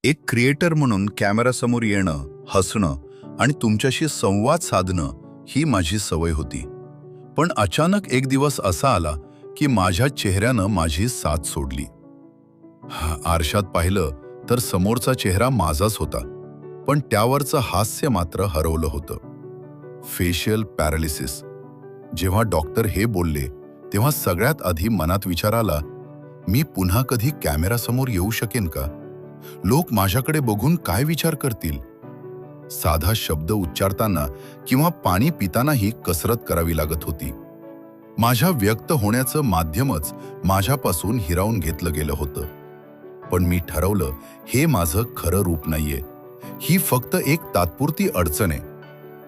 एक क्रिएटर म्हणून कॅमेरासमोर येणं, हसणं आणि तुमच्याशी संवाद साधणं ही माझी सवय होती. पण अचानक एक दिवस असा आला की माझ्या चेहऱ्यानं माझी साथ सोडली. आरशात पाहिलं तर समोरचा चेहरा माझाच होता, पण त्यावरचं हास्य मात्र हरवलं होतं. Facial paralysis. जेव्हा डॉक्टर हे बोलले तेव्हा सगळ्यात आधी मनात विचार आला, मी पुन्हा कधी कॅमेरासमोर येऊ शकेन का? लोक माझ्याकडे बघून काय विचार करतील? साधा शब्द उच्चारताना किंवा पाणी पितानाही कसरत करावी लागत होती. माझ्या व्यक्त होण्याचं माध्यमच माझ्यापासून हिरावून घेतलं गेलं होतं. पण मी ठरवलं, हे माझं खरं रूप नाहीये. ही फक्त एक तात्पुरती अडचण आहे.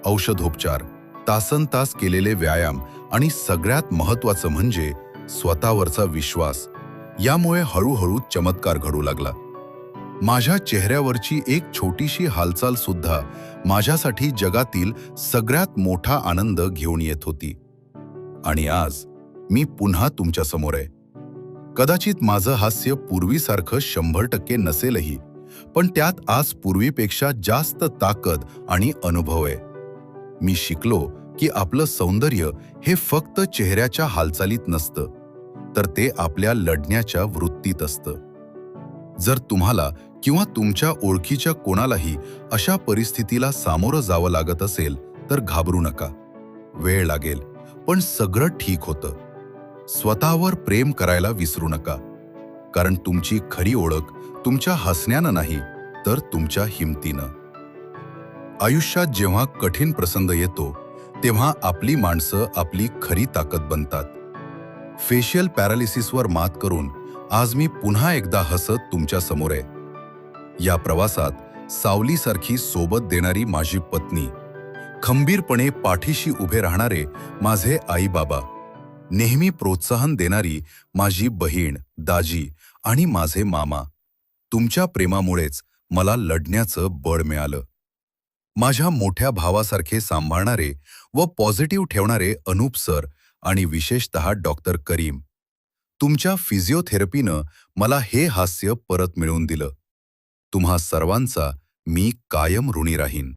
औषधोपचार, तासनतास केलेले व्यायाम आणि सगळ्यात महत्त्वाचं म्हणजे स्वतःवरचा विश्वास, यामुळे हळूहळू चमत्कार घडू लागला. माझ्या चेहऱ्यावरची एक छोटीशी हालचाल सुद्धा माझ्यासाठी जगातील सगळ्यात मोठा आनंद घेऊन येत होती. आणि आज मी पुन्हा तुमच्यासमोर आहे. कदाचित माझं हास्य पूर्वीसारखं 100% नसेलही, पण त्यात आज पूर्वीपेक्षा जास्त ताकद आणि अनुभव आहे. मी शिकलो की आपलं सौंदर्य हे फक्त चेहऱ्याच्या हालचालीत नसतं, तर ते आपल्या लढण्याच्या वृत्तीत असतं. जर तुम्हाला किंवा तुमच्या ओळखीच्या कोणालाही अशा परिस्थितीला सामोरं जावं लागत असेल तर घाबरू नका. वेळ लागेल, पण सगळं ठीक होतं. स्वतःवर प्रेम करायला विसरू नका, कारण तुमची खरी ओळख तुमच्या हसण्यानं नाही, तर तुमच्या हिमतीनं. आयुष्यात जेव्हा कठीण प्रसंग येतो तेव्हा आपली माणसं आपली खरी ताकद बनतात. फेशियल पॅरालिसिसवर मात करून आज मी पुन्हा एकदा हसत तुमच्या समोर आहे. या प्रवासात सावलीसारखी सोबत देणारी माझी पत्नी, खंबीरपणे पाठीशी उभे राहणारे माझे आई बाबा, नेहमी प्रोत्साहन देणारी माझी बहीण, दाजी आणि माझे मामा. तुमच्या प्रेमामुळेच मला लढण्याचं बळ मिळालं. माझ्या मोठ्या भावासारखे सांभाळणारे व पॉझिटिव्ह ठेवणारे अनूप सर आणि विशेषतः डॉक्टर करीम. तुमच्या फिजिओथेरपीनं मला हे हास्य परत मिळवून दिलं. तुम्हा सर्वांचा मी कायम ऋणी राहीन.